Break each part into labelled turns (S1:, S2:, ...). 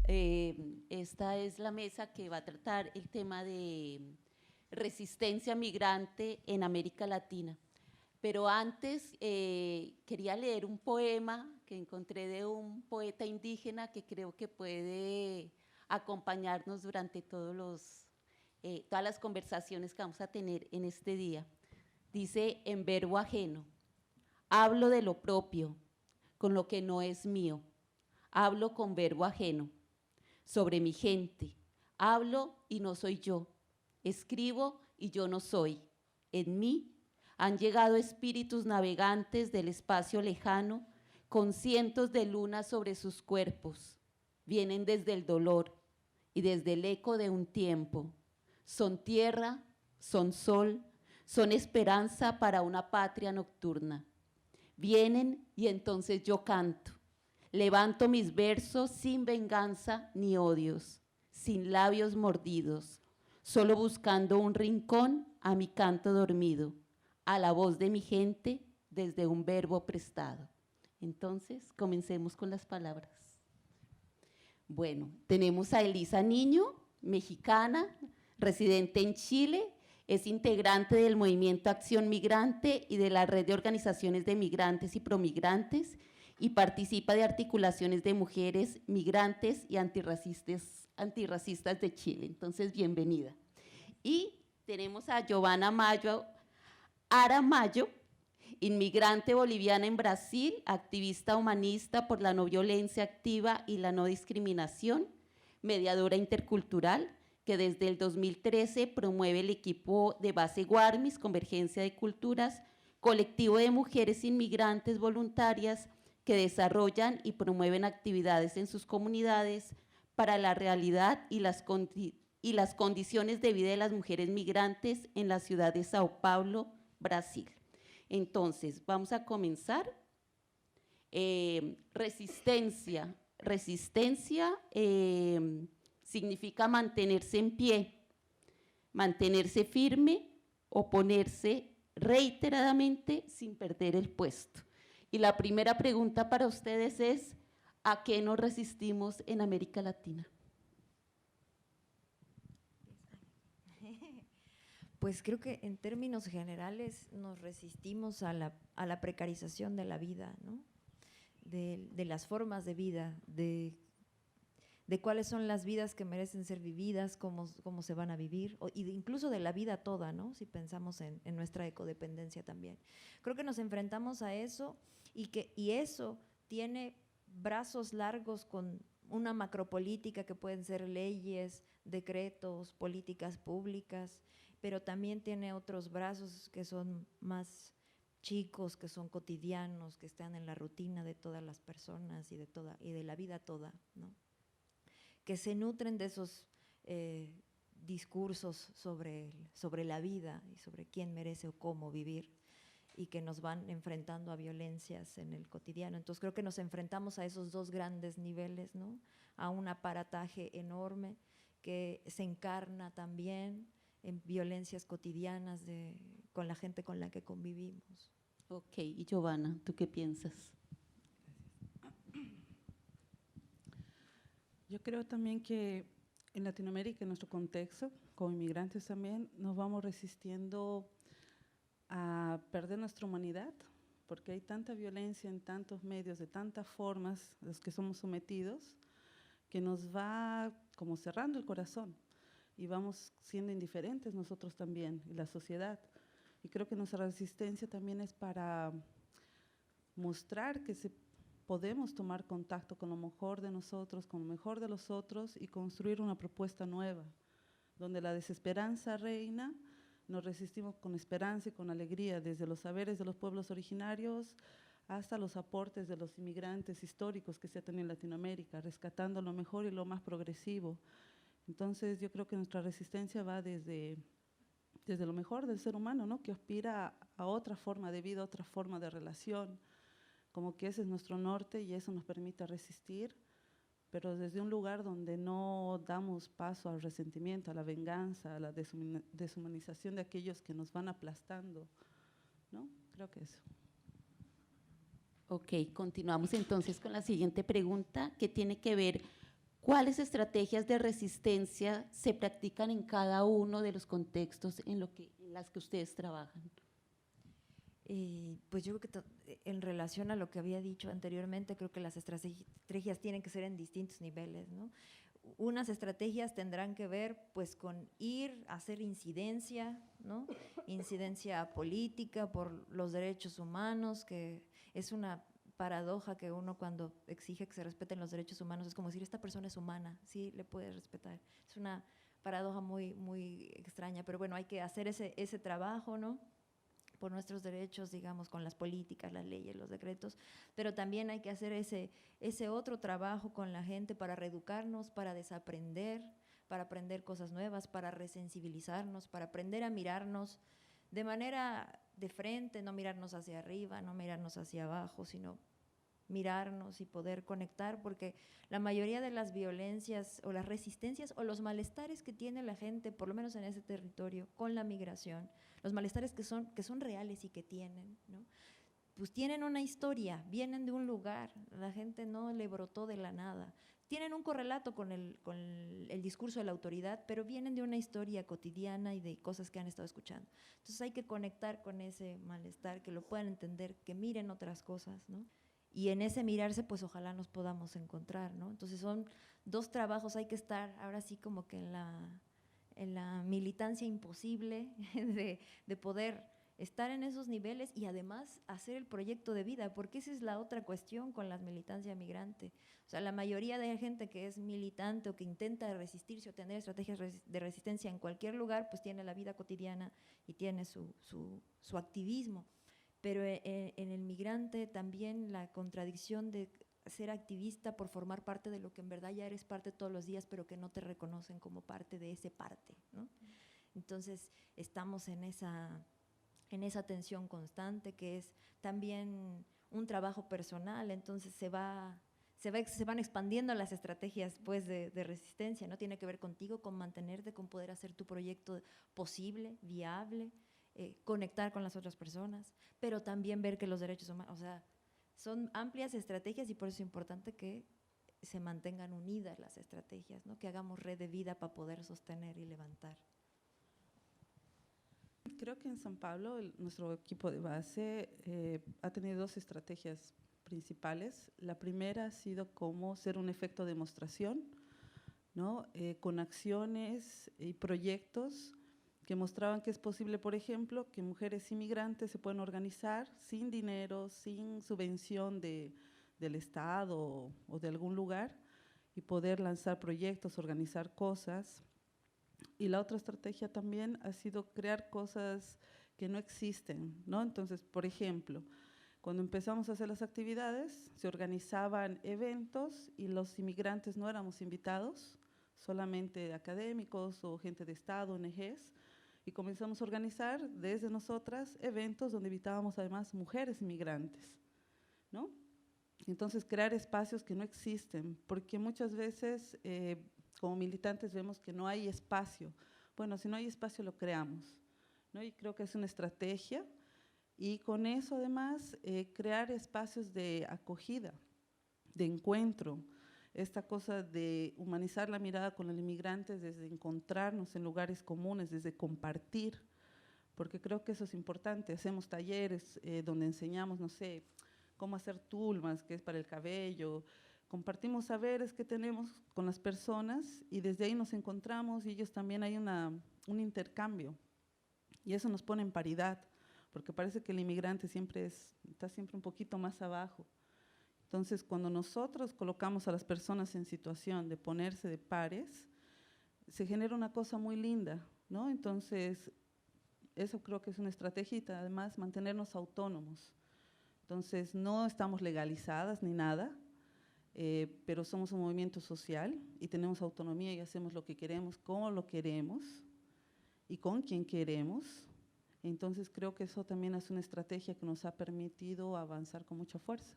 S1: Esta es la mesa que va a tratar el tema de resistencia migrante en América Latina. Pero antes quería leer un poema que encontré de un poeta indígena que creo que puede acompañarnos durante todas las conversaciones que vamos a tener en este día. Dice en verbo ajeno: hablo de lo propio, con lo que no es mío. Hablo con verbo ajeno, sobre mi gente. Hablo y no soy yo. Escribo y yo no soy. En mí han llegado espíritus navegantes del espacio lejano, con cientos de lunas sobre sus cuerpos. Vienen desde el dolor y desde el eco de un tiempo. Son tierra, son sol, son esperanza para una patria nocturna. Vienen y entonces yo canto. Levanto mis versos sin venganza ni odios, sin labios mordidos, solo buscando un rincón a mi canto dormido, a la voz de mi gente desde un verbo prestado. Entonces, comencemos con las palabras. Bueno, tenemos a Elisa Niño, mexicana, residente en Chile, es integrante del Movimiento Acción Migrante y de la Red de Organizaciones de Migrantes y Promigrantes, y participa de articulaciones de mujeres migrantes y antirracistas de Chile. Entonces, bienvenida. Y tenemos a Giovanna Mayo, Aramayo, inmigrante boliviana en Brasil, activista humanista por la no violencia activa y la no discriminación, mediadora intercultural, que desde el 2013 promueve el equipo de base Guarmis, Convergencia de Culturas, colectivo de mujeres inmigrantes voluntarias que desarrollan y promueven actividades en sus comunidades para la realidad y las condiciones de vida de las mujeres migrantes en la ciudad de Sao Paulo, Brasil. Entonces, vamos a comenzar. Resistencia significa mantenerse en pie, mantenerse firme, oponerse reiteradamente sin perder el puesto. Y la primera pregunta para ustedes es: ¿a qué nos resistimos en América Latina?
S2: Pues creo que en términos generales nos resistimos a la precarización de la vida, ¿no? De las formas de vida, de cuáles son las vidas que merecen ser vividas, cómo se van a vivir, incluso de la vida toda, ¿no? Si pensamos en nuestra ecodependencia también. Creo que nos enfrentamos a eso y eso tiene brazos largos con una macropolítica que pueden ser leyes, decretos, políticas públicas, pero también tiene otros brazos que son más chicos, que son cotidianos, que están en la rutina de todas las personas y de la vida toda, ¿no? Que se nutren de esos discursos sobre la vida y sobre quién merece o cómo vivir, y que nos van enfrentando a violencias en el cotidiano. Entonces creo que nos enfrentamos a esos dos grandes niveles, ¿no? A un aparataje enorme que se encarna también en violencias cotidianas con la gente con la que convivimos.
S1: Ok, y Giovanna, ¿tú qué piensas?
S3: Yo creo también que en Latinoamérica, en nuestro contexto, como inmigrantes también, nos vamos resistiendo a perder nuestra humanidad, porque hay tanta violencia en tantos medios, de tantas formas, los que somos sometidos, que nos va como cerrando el corazón y vamos siendo indiferentes nosotros también, y la sociedad. Y creo que nuestra resistencia también es para mostrar que podemos tomar contacto con lo mejor de nosotros, con lo mejor de los otros y construir una propuesta nueva, donde la desesperanza reina. Nos resistimos con esperanza y con alegría, desde los saberes de los pueblos originarios hasta los aportes de los inmigrantes históricos que se han tenido en Latinoamérica, rescatando lo mejor y lo más progresivo. Entonces yo creo que nuestra resistencia va desde lo mejor del ser humano, ¿no? Que aspira a otra forma de vida, otra forma de relación, como que ese es nuestro norte y eso nos permite resistir, pero desde un lugar donde no damos paso al resentimiento, a la venganza, a la deshumanización de aquellos que nos van aplastando, ¿no? Creo que eso.
S1: Ok, continuamos entonces con la siguiente pregunta, que tiene que ver ¿Cuáles estrategias de resistencia se practican en cada uno de los contextos en las que ustedes trabajan?
S2: Pues yo creo que en relación a lo que había dicho anteriormente, creo que las estrategias tienen que ser en distintos niveles, ¿no? Unas estrategias tendrán que ver pues con ir a hacer incidencia, ¿no? Incidencia política por los derechos humanos, que es una paradoja que uno cuando exige que se respeten los derechos humanos es como decir, esta persona es humana, sí, le puedes respetar. Es una paradoja muy, muy extraña, pero bueno, hay que hacer ese trabajo, ¿no? Por nuestros derechos, digamos, con las políticas, las leyes, los decretos, pero también hay que hacer ese otro trabajo con la gente para reeducarnos, para desaprender, para aprender cosas nuevas, para resensibilizarnos, para aprender a mirarnos de manera de frente, no mirarnos hacia arriba, no mirarnos hacia abajo, sino mirarnos y poder conectar, porque la mayoría de las violencias o las resistencias o los malestares que tiene la gente, por lo menos en ese territorio, con la migración, los malestares que son reales y que tienen, ¿no? Pues tienen una historia, vienen de un lugar, la gente no le brotó de la nada, tienen un correlato con el discurso de la autoridad, pero vienen de una historia cotidiana y de cosas que han estado escuchando. Entonces hay que conectar con ese malestar, que lo puedan entender, que miren otras cosas, ¿no? Y en ese mirarse, pues ojalá nos podamos encontrar, ¿no? Entonces son dos trabajos, hay que estar ahora sí como que en la militancia imposible de poder estar en esos niveles y además hacer el proyecto de vida, porque esa es la otra cuestión con la militancia migrante. O sea, la mayoría de gente que es militante o que intenta resistirse o tener estrategias de resistencia en cualquier lugar, pues tiene la vida cotidiana y tiene su activismo. Pero en el migrante también la contradicción de ser activista por formar parte de lo que en verdad ya eres parte todos los días, pero que no te reconocen como parte de ese parte, ¿no? Entonces estamos en esa tensión constante, que es también un trabajo personal, entonces se van expandiendo las estrategias pues, de resistencia, ¿no? Tiene que ver contigo, con mantenerte, con poder hacer tu proyecto posible, viable, conectar con las otras personas, pero también ver que los derechos humanos, o sea, son amplias estrategias y por eso es importante que se mantengan unidas las estrategias, ¿no? Que hagamos red de vida para poder sostener y levantar.
S3: Creo que en San Pablo nuestro equipo de base ha tenido dos estrategias principales. La primera ha sido cómo ser un efecto de demostración, ¿no? Con acciones y proyectos que mostraban que es posible, por ejemplo, que mujeres inmigrantes se pueden organizar sin dinero, sin subvención del Estado o de algún lugar y poder lanzar proyectos, organizar cosas. Y la otra estrategia también ha sido crear cosas que no existen, ¿no? Entonces, por ejemplo, cuando empezamos a hacer las actividades, se organizaban eventos y los inmigrantes no éramos invitados, solamente académicos o gente de Estado, ONGs, y comenzamos a organizar desde nosotras eventos donde invitábamos además mujeres inmigrantes, ¿no? Entonces, crear espacios que no existen, porque muchas veces como militantes vemos que no hay espacio. Bueno, si no hay espacio lo creamos, ¿no? Y creo que es una estrategia y con eso además crear espacios de acogida, de encuentro, esta cosa de humanizar la mirada con el inmigrante desde encontrarnos en lugares comunes, desde compartir, porque creo que eso es importante. Hacemos talleres donde enseñamos, no sé, cómo hacer tulmas, que es para el cabello, compartimos saberes que tenemos con las personas y desde ahí nos encontramos y ellos también hay un intercambio y eso nos pone en paridad, porque parece que el inmigrante está siempre un poquito más abajo. Entonces, cuando nosotros colocamos a las personas en situación de ponerse de pares, se genera una cosa muy linda, ¿no? Entonces, eso creo que es una estrategia y además mantenernos autónomos. Entonces, no estamos legalizadas ni nada, pero somos un movimiento social y tenemos autonomía y hacemos lo que queremos, cómo lo queremos y con quien queremos. Entonces, creo que eso también es una estrategia que nos ha permitido avanzar con mucha fuerza.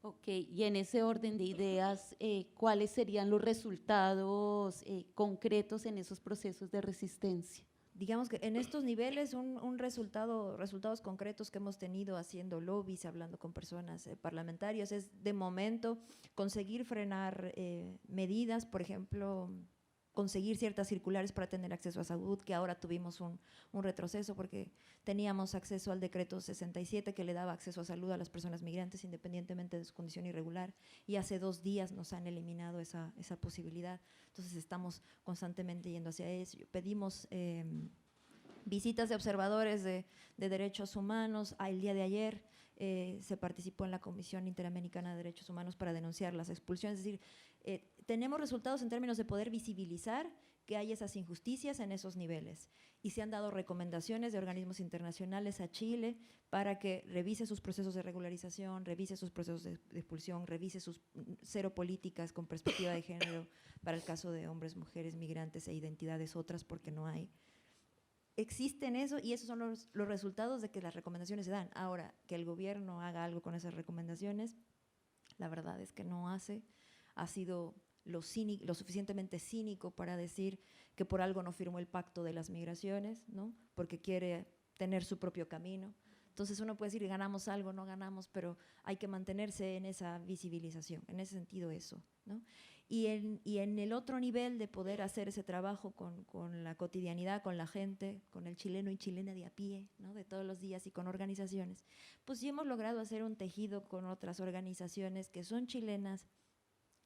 S1: Ok, y en ese orden de ideas, ¿cuáles serían los resultados concretos en esos procesos de resistencia?
S2: digamos que en estos niveles resultados concretos que hemos tenido haciendo lobbies, hablando con personas parlamentarias, es de momento conseguir frenar medidas, por ejemplo, conseguir ciertas circulares para tener acceso a salud, que ahora tuvimos un retroceso porque teníamos acceso al decreto 67 que le daba acceso a salud a las personas migrantes independientemente de su condición irregular, y hace 2 días nos han eliminado esa posibilidad. Entonces estamos constantemente yendo hacia eso. Pedimos visitas de observadores de derechos humanos. El día de ayer se participó en la Comisión Interamericana de Derechos Humanos para denunciar las expulsiones. Es decir, tenemos resultados en términos de poder visibilizar que hay esas injusticias en esos niveles. Y se han dado recomendaciones de organismos internacionales a Chile para que revise sus procesos de regularización, revise sus procesos de expulsión, revise sus cero políticas con perspectiva de género para el caso de hombres, mujeres, migrantes e identidades otras, porque no hay. Existen eso, y esos son los resultados de que las recomendaciones se dan. Ahora, que el gobierno haga algo con esas recomendaciones, la verdad es que no hace. Ha sido lo suficientemente cínico para decir que por algo no firmó el pacto de las migraciones, ¿no? Porque quiere tener su propio camino. Entonces uno puede decir, ganamos algo, no ganamos, pero hay que mantenerse en esa visibilización, en ese sentido eso, ¿no? Y en el otro nivel de poder hacer ese trabajo con la cotidianidad, con la gente, con el chileno y chilena de a pie, ¿no? De todos los días, y con organizaciones, pues sí hemos logrado hacer un tejido con otras organizaciones que son chilenas,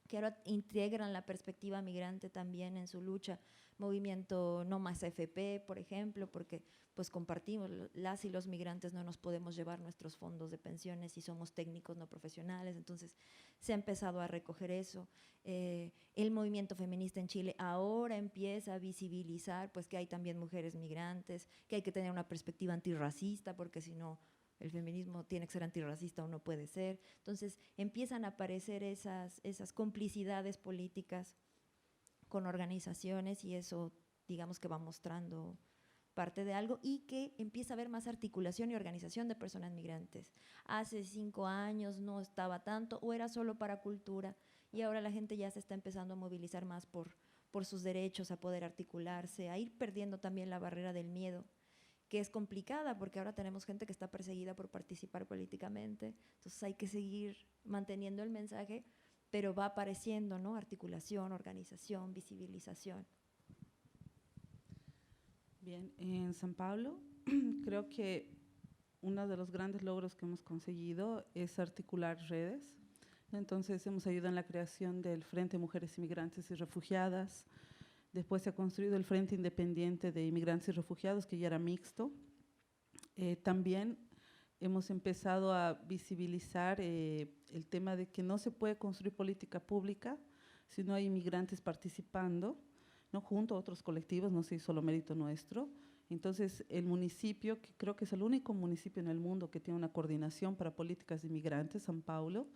S2: que ahora integran la perspectiva migrante también en su lucha. Movimiento No Más AFP, por ejemplo, porque pues compartimos, las y los migrantes no nos podemos llevar nuestros fondos de pensiones si somos técnicos no profesionales, entonces se ha empezado a recoger eso. El movimiento feminista en Chile ahora empieza a visibilizar pues que hay también mujeres migrantes, que hay que tener una perspectiva antirracista, porque si no, el feminismo tiene que ser antirracista o no puede ser. Entonces empiezan a aparecer esas complicidades políticas con organizaciones, y eso digamos que va mostrando parte de algo, y que empieza a haber más articulación y organización de personas migrantes. Hace 5 años no estaba tanto, o era solo para cultura, y ahora la gente ya se está empezando a movilizar más por sus derechos, a poder articularse, a ir perdiendo también la barrera del miedo, que es complicada porque ahora tenemos gente que está perseguida por participar políticamente. Entonces hay que seguir manteniendo el mensaje, pero va apareciendo, ¿no? Articulación, organización, visibilización.
S3: Bien, en San Pablo creo que uno de los grandes logros que hemos conseguido es articular redes. Entonces hemos ayudado en la creación del Frente Mujeres Inmigrantes y Refugiadas. Después se ha construido el Frente Independiente de Inmigrantes y Refugiados, que ya era mixto. También hemos empezado a visibilizar el tema de que no se puede construir política pública si no hay inmigrantes participando, ¿no? Junto a otros colectivos, no sé, solo mérito nuestro. Entonces, el municipio, que creo que es el único municipio en el mundo que tiene una coordinación para políticas de inmigrantes, San Paulo,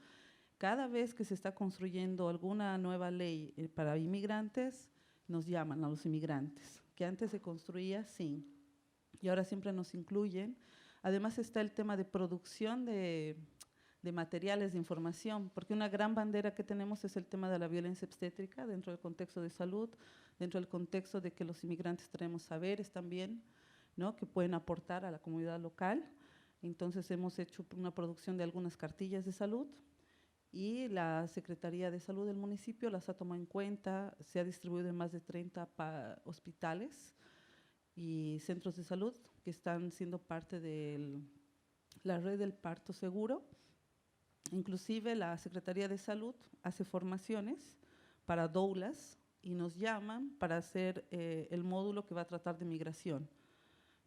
S3: cada vez que se está construyendo alguna nueva ley para inmigrantes, nos llaman a los inmigrantes, que antes se construía sin, y ahora siempre nos incluyen. Además está el tema de producción de materiales de información, porque una gran bandera que tenemos es el tema de la violencia obstétrica dentro del contexto de salud, dentro del contexto de que los inmigrantes traemos saberes también, ¿no? Que pueden aportar a la comunidad local. Entonces hemos hecho una producción de algunas cartillas de salud, y la Secretaría de Salud del municipio las ha tomado en cuenta, se ha distribuido en más de 30 hospitales y centros de salud que están siendo parte de la red del parto seguro. Inclusive la Secretaría de Salud hace formaciones para doulas y nos llaman para hacer el módulo que va a tratar de migración,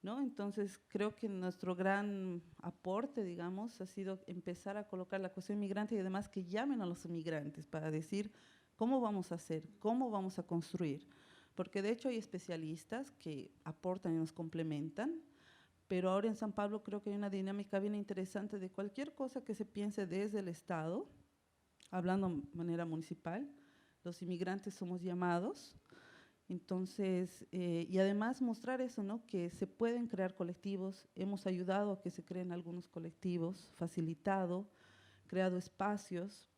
S3: ¿no? Entonces, creo que nuestro gran aporte, digamos, ha sido empezar a colocar la cuestión migrante, y además que llamen a los inmigrantes para decir cómo vamos a hacer, cómo vamos a construir. Porque de hecho hay especialistas que aportan y nos complementan, pero ahora en San Pablo creo que hay una dinámica bien interesante de cualquier cosa que se piense desde el Estado, hablando de manera municipal, los inmigrantes somos llamados. Entonces, y además mostrar eso, ¿no? Que se pueden crear colectivos. Hemos ayudado a que se creen algunos colectivos, facilitado, creado espacios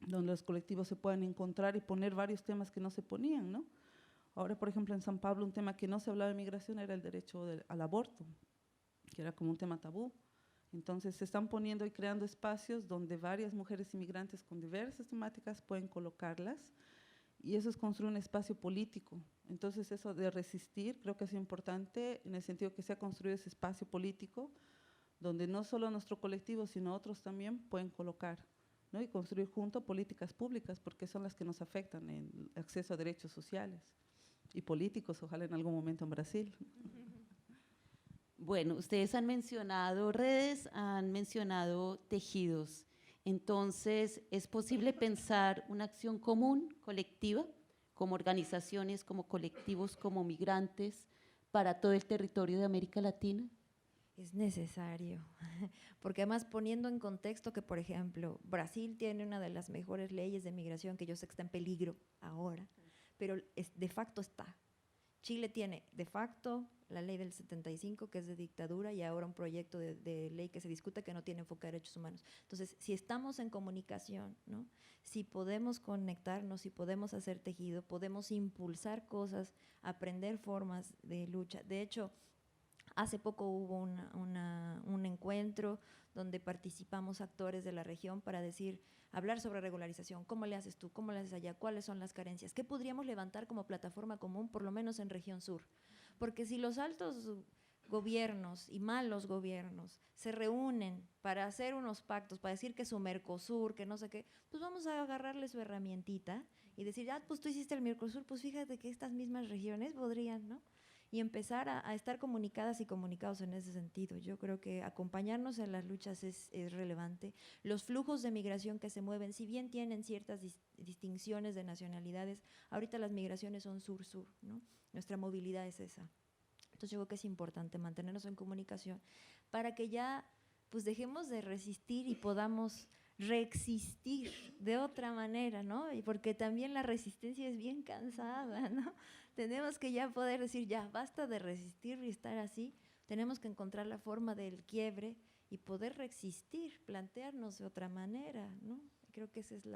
S3: donde los colectivos se puedan encontrar y poner varios temas que no se ponían, ¿no? Ahora, por ejemplo, en San Pablo, un tema que no se hablaba de migración era el derecho al aborto, que era como un tema tabú. Entonces, se están poniendo y creando espacios donde varias mujeres inmigrantes con diversas temáticas pueden colocarlas, y eso es construir un espacio político. Entonces, eso de resistir creo que es importante en el sentido que se ha construido ese espacio político donde no solo nuestro colectivo, sino otros también pueden colocar, ¿no? Y construir juntos políticas públicas, porque son las que nos afectan en el acceso a derechos sociales y políticos, ojalá en algún momento en Brasil.
S1: Bueno, ustedes han mencionado redes, han mencionado tejidos. Entonces, ¿es posible pensar una acción común, colectiva, como organizaciones, como colectivos, como migrantes, para todo el territorio de América Latina?
S2: Es necesario, porque además poniendo en contexto que, por ejemplo, Brasil tiene una de las mejores leyes de migración, que yo sé que está en peligro ahora, pero de facto está. Chile tiene de facto la ley del 75, que es de dictadura, y ahora un proyecto de ley que se discute que no tiene enfoque a derechos humanos. Entonces, si estamos en comunicación, ¿no? Si podemos conectarnos, si podemos hacer tejido, podemos impulsar cosas, aprender formas de lucha. De hecho, hace poco hubo un encuentro donde participamos actores de la región para hablar sobre regularización. ¿Cómo le haces tú? ¿Cómo le haces allá? ¿Cuáles son las carencias? ¿Qué podríamos levantar como plataforma común, por lo menos en región sur? Porque si los altos gobiernos y malos gobiernos se reúnen para hacer unos pactos, para decir que su Mercosur, que no sé qué, pues vamos a agarrarle su herramientita y decir, pues tú hiciste el Mercosur, pues fíjate que estas mismas regiones podrían, ¿no? Y empezar a estar comunicadas y comunicados en ese sentido. Yo creo que acompañarnos en las luchas es relevante. Los flujos de migración que se mueven, si bien tienen ciertas distinciones de nacionalidades, ahorita las migraciones son sur-sur, ¿no? Nuestra movilidad es esa. Entonces yo creo que es importante mantenernos en comunicación para que ya pues dejemos de resistir y podamos reexistir de otra manera, ¿no? Y porque también la resistencia es bien cansada, ¿no? Tenemos que ya poder decir, ya, basta de resistir y estar así, tenemos que encontrar la forma del quiebre y poder resistir, plantearnos de otra manera, ¿no? Creo que ese es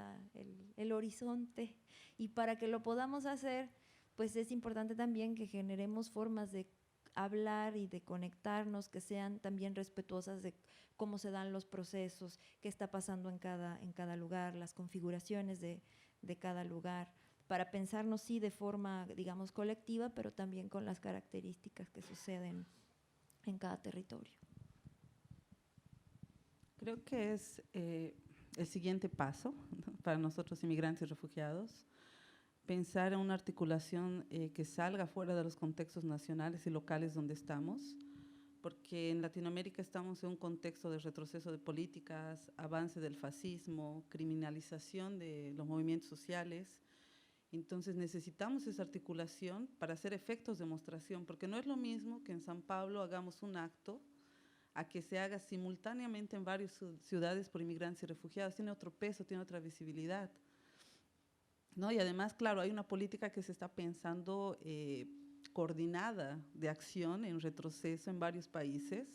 S2: el horizonte. Y para que lo podamos hacer, pues es importante también que generemos formas de hablar y de conectarnos que sean también respetuosas de cómo se dan los procesos, qué está pasando en cada lugar, las configuraciones de cada lugar, para pensarnos sí de forma, digamos, colectiva, pero también con las características que suceden en cada territorio.
S3: Creo que es el siguiente paso, ¿no? Para nosotros inmigrantes y refugiados, pensar en una articulación que salga fuera de los contextos nacionales y locales donde estamos, porque en Latinoamérica estamos en un contexto de retroceso de políticas, avance del fascismo, criminalización de los movimientos sociales. Entonces necesitamos esa articulación para hacer efectos de demostración, porque no es lo mismo que en San Pablo hagamos un acto a que se haga simultáneamente en varias ciudades por inmigrantes y refugiados. Tiene otro peso, tiene otra visibilidad, ¿no? Y además, claro, hay una política que se está pensando coordinada de acción en retroceso en varios países,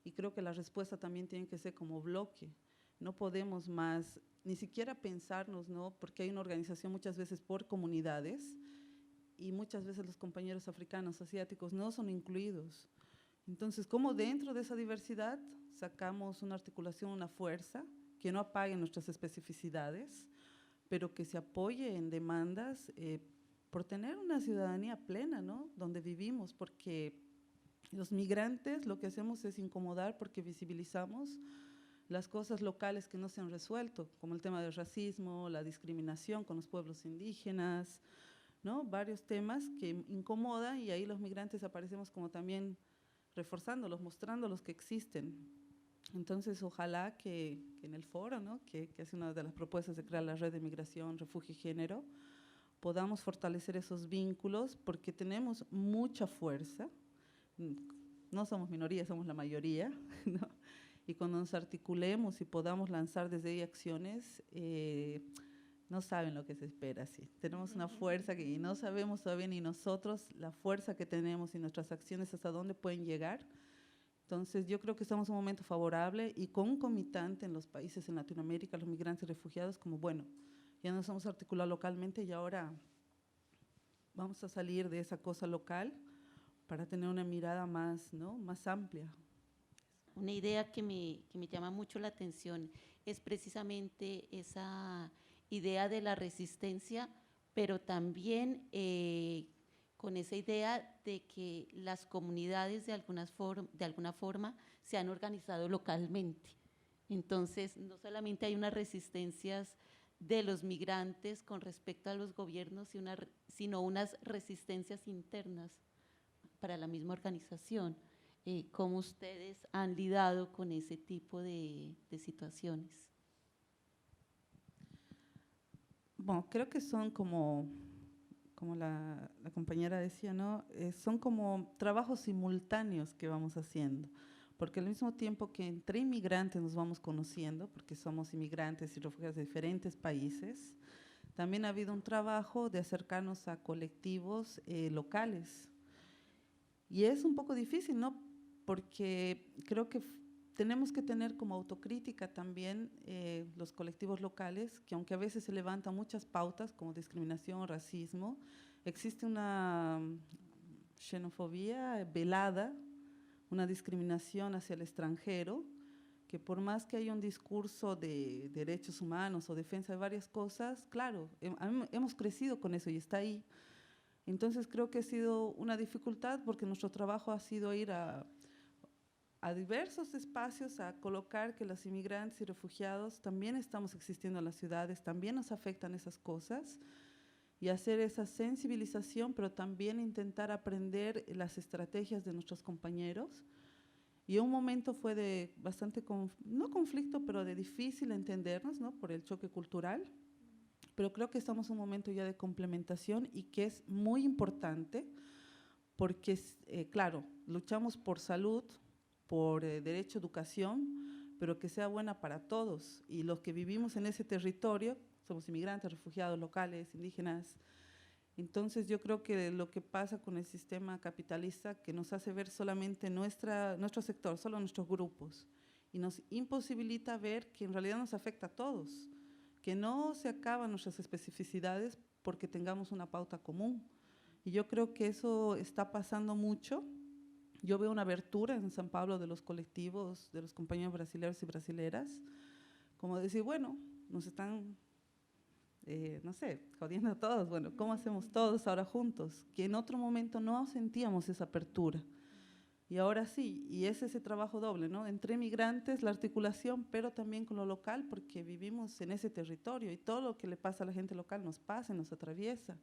S3: y creo que la respuesta también tiene que ser como bloque. No podemos más ni siquiera pensarnos, ¿no? Porque hay una organización muchas veces por comunidades y muchas veces los compañeros africanos, asiáticos no son incluidos. Entonces, ¿cómo dentro de esa diversidad sacamos una articulación, una fuerza que no apague nuestras especificidades, pero que se apoye en demandas por tener una ciudadanía plena, ¿no? Donde vivimos, porque los migrantes lo que hacemos es incomodar porque visibilizamos las cosas locales que no se han resuelto, como el tema del racismo, la discriminación con los pueblos indígenas, ¿no? Varios temas que incomodan, y ahí los migrantes aparecemos como también reforzándolos, mostrándolos que existen. Entonces, ojalá que en el foro, ¿no? que es una de las propuestas de crear la red de migración, refugio y género, podamos fortalecer esos vínculos, porque tenemos mucha fuerza, no somos minoría, somos la mayoría, ¿no? Y cuando nos articulemos y podamos lanzar desde ahí acciones, no saben lo que se espera. Sí. Tenemos una fuerza que no sabemos todavía ni nosotros la fuerza que tenemos y nuestras acciones hasta dónde pueden llegar. Entonces, yo creo que estamos en un momento favorable y concomitante en los países en Latinoamérica, los migrantes y refugiados, como bueno, ya nos hemos articulado localmente y ahora vamos a salir de esa cosa local para tener una mirada más, ¿no?, más amplia.
S1: Una idea que me llama mucho la atención es precisamente esa idea de la resistencia, pero también con esa idea de que las comunidades de alguna forma se han organizado localmente. Entonces, no solamente hay unas resistencias de los migrantes con respecto a los gobiernos, sino unas resistencias internas para la misma organización. ¿Cómo ustedes han lidiado con ese tipo de situaciones?
S3: Bueno, creo que son como la compañera decía, ¿no? Son como trabajos simultáneos que vamos haciendo, porque al mismo tiempo que entre inmigrantes nos vamos conociendo, porque somos inmigrantes y refugiados de diferentes países, también ha habido un trabajo de acercarnos a colectivos locales. Y es un poco difícil, ¿no? Porque creo que tenemos que tener como autocrítica también los colectivos locales, que aunque a veces se levantan muchas pautas como discriminación, racismo, existe una xenofobia velada, una discriminación hacia el extranjero, que por más que haya un discurso de derechos humanos o defensa de varias cosas, claro, hemos crecido con eso y está ahí. Entonces creo que ha sido una dificultad porque nuestro trabajo ha sido ir a diversos espacios a colocar que los inmigrantes y refugiados también estamos existiendo en las ciudades, también nos afectan esas cosas y hacer esa sensibilización, pero también intentar aprender las estrategias de nuestros compañeros. Y un momento fue de bastante, no conflicto, pero de difícil entendernos, ¿no?, por el choque cultural, pero creo que estamos en un momento ya de complementación y que es muy importante porque, claro, luchamos por salud, por derecho a educación, pero que sea buena para todos. Y los que vivimos en ese territorio, somos inmigrantes, refugiados locales, indígenas. Entonces yo creo que lo que pasa con el sistema capitalista, que nos hace ver solamente nuestro sector, solo nuestros grupos, y nos imposibilita ver que en realidad nos afecta a todos, que no se acaban nuestras especificidades porque tengamos una pauta común. Y yo creo que eso está pasando mucho. Yo veo una abertura en San Pablo de los colectivos, de los compañeros brasileños y brasileras, como decir, bueno, nos están, no sé, jodiendo a todos, bueno, ¿cómo hacemos todos ahora juntos? Que en otro momento no sentíamos esa apertura. Y ahora sí, y es ese trabajo doble, ¿no? Entre migrantes, la articulación, pero también con lo local, porque vivimos en ese territorio y todo lo que le pasa a la gente local nos pasa, nos atraviesa,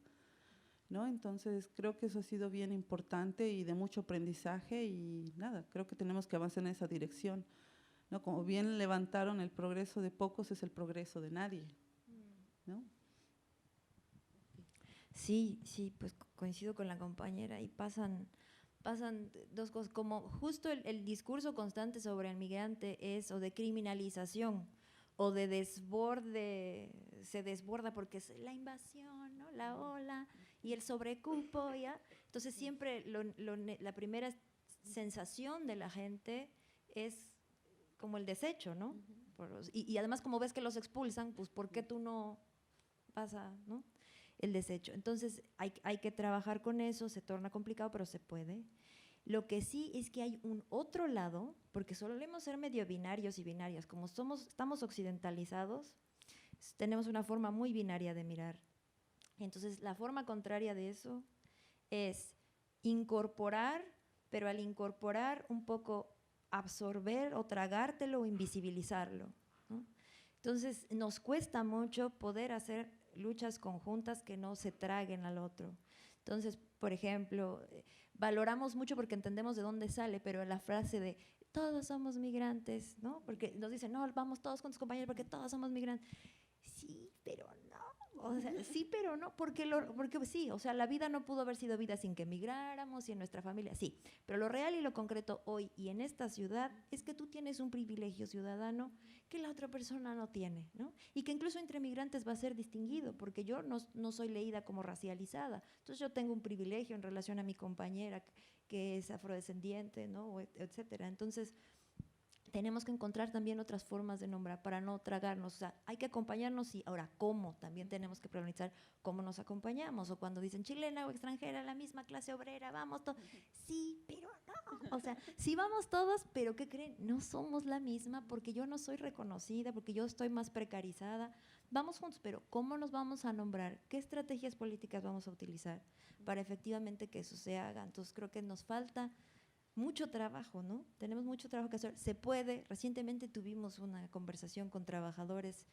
S3: ¿no? Entonces creo que eso ha sido bien importante y de mucho aprendizaje y nada, creo que tenemos que avanzar en esa dirección, ¿no? Como bien levantaron, el progreso de pocos es el progreso de nadie, ¿no?
S2: Sí, sí, pues coincido con la compañera y pasan dos cosas, como justo el discurso constante sobre el migrante es o de criminalización o de desborde, se desborda porque es la invasión, ¿no?, la ola y el sobrecupo, ¿ya? Entonces siempre la primera sensación de la gente es como el desecho, ¿no? Y además como ves que los expulsan, pues ¿por qué tú no pasa, ¿no?, el desecho? Entonces hay que trabajar con eso, se torna complicado, pero se puede. Lo que sí es que hay un otro lado, porque solemos ser medio binarios y binarias, como estamos occidentalizados, tenemos una forma muy binaria de mirar. Entonces la forma contraria de eso es incorporar, pero al incorporar un poco absorber o tragártelo o invisibilizarlo, ¿no? Entonces nos cuesta mucho poder hacer luchas conjuntas que no se traguen al otro. Entonces, por ejemplo, valoramos mucho porque entendemos de dónde sale, pero la frase de todos somos migrantes, ¿no? Porque nos dicen, no, vamos todos con tus compañeros porque todos somos migrantes. Sí, pero no. O sea, sí, pero no, porque sí, o sea, la vida no pudo haber sido vida sin que emigráramos y en nuestra familia, sí. Pero lo real y lo concreto hoy y en esta ciudad es que tú tienes un privilegio ciudadano que la otra persona no tiene, ¿no? Y que incluso entre migrantes va a ser distinguido, porque yo no soy leída como racializada. Entonces yo tengo un privilegio en relación a mi compañera que es afrodescendiente, ¿no?, etcétera. Entonces tenemos que encontrar también otras formas de nombrar para no tragarnos. O sea, hay que acompañarnos y ahora, ¿cómo? También tenemos que priorizar cómo nos acompañamos. O cuando dicen chilena o extranjera, la misma clase obrera, vamos todos. Sí, pero no. O sea, sí vamos todos, pero ¿qué creen? No somos la misma porque yo no soy reconocida, porque yo estoy más precarizada. Vamos juntos, pero ¿cómo nos vamos a nombrar? ¿Qué estrategias políticas vamos a utilizar para efectivamente que eso se haga? Entonces, creo que nos falta mucho trabajo, ¿no? Tenemos mucho trabajo que hacer. Se puede. Recientemente tuvimos una conversación con trabajadores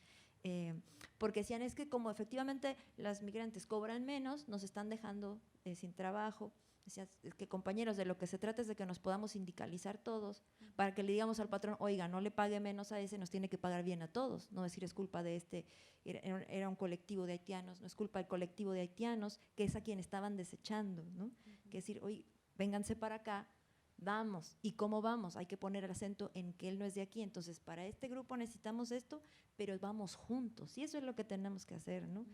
S2: porque decían, es que como efectivamente las migrantes cobran menos, nos están dejando sin trabajo. Decían, es que compañeros, de lo que se trata es de que nos podamos sindicalizar todos para que le digamos al patrón, oiga, no le pague menos a ese, nos tiene que pagar bien a todos. No decir, es culpa de este, era un colectivo de haitianos, no es culpa del colectivo de haitianos, que es a quien estaban desechando, ¿no? Que decir, oye, vénganse para acá, vamos. ¿Y cómo vamos? Hay que poner el acento en que él no es de aquí. Entonces, para este grupo necesitamos esto, pero vamos juntos. Y eso es lo que tenemos que hacer, ¿no?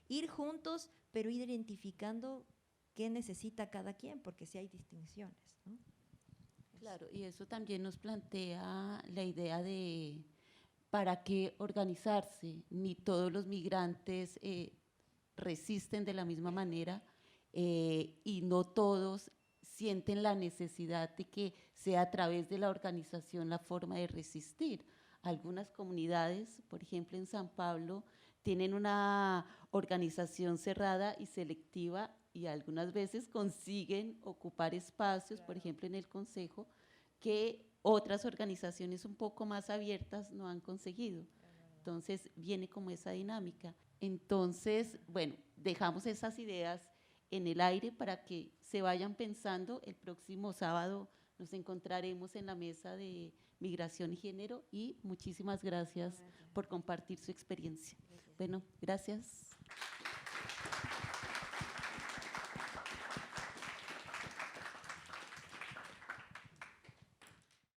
S2: Ir juntos, pero ir identificando qué necesita cada quien, porque sí hay distinciones, ¿no?
S1: Claro, y eso también nos plantea la idea de para qué organizarse. Ni todos los migrantes resisten de la misma manera y no todos sienten la necesidad de que sea a través de la organización la forma de resistir. Algunas comunidades, por ejemplo en San Pablo, tienen una organización cerrada y selectiva y algunas veces consiguen ocupar espacios, por ejemplo en el Consejo, que otras organizaciones un poco más abiertas no han conseguido. Entonces viene como esa dinámica. Entonces, bueno, dejamos esas ideas en el aire para que se vayan pensando. El próximo sábado nos encontraremos en la mesa de migración y género y muchísimas gracias por compartir su experiencia. Bueno, gracias.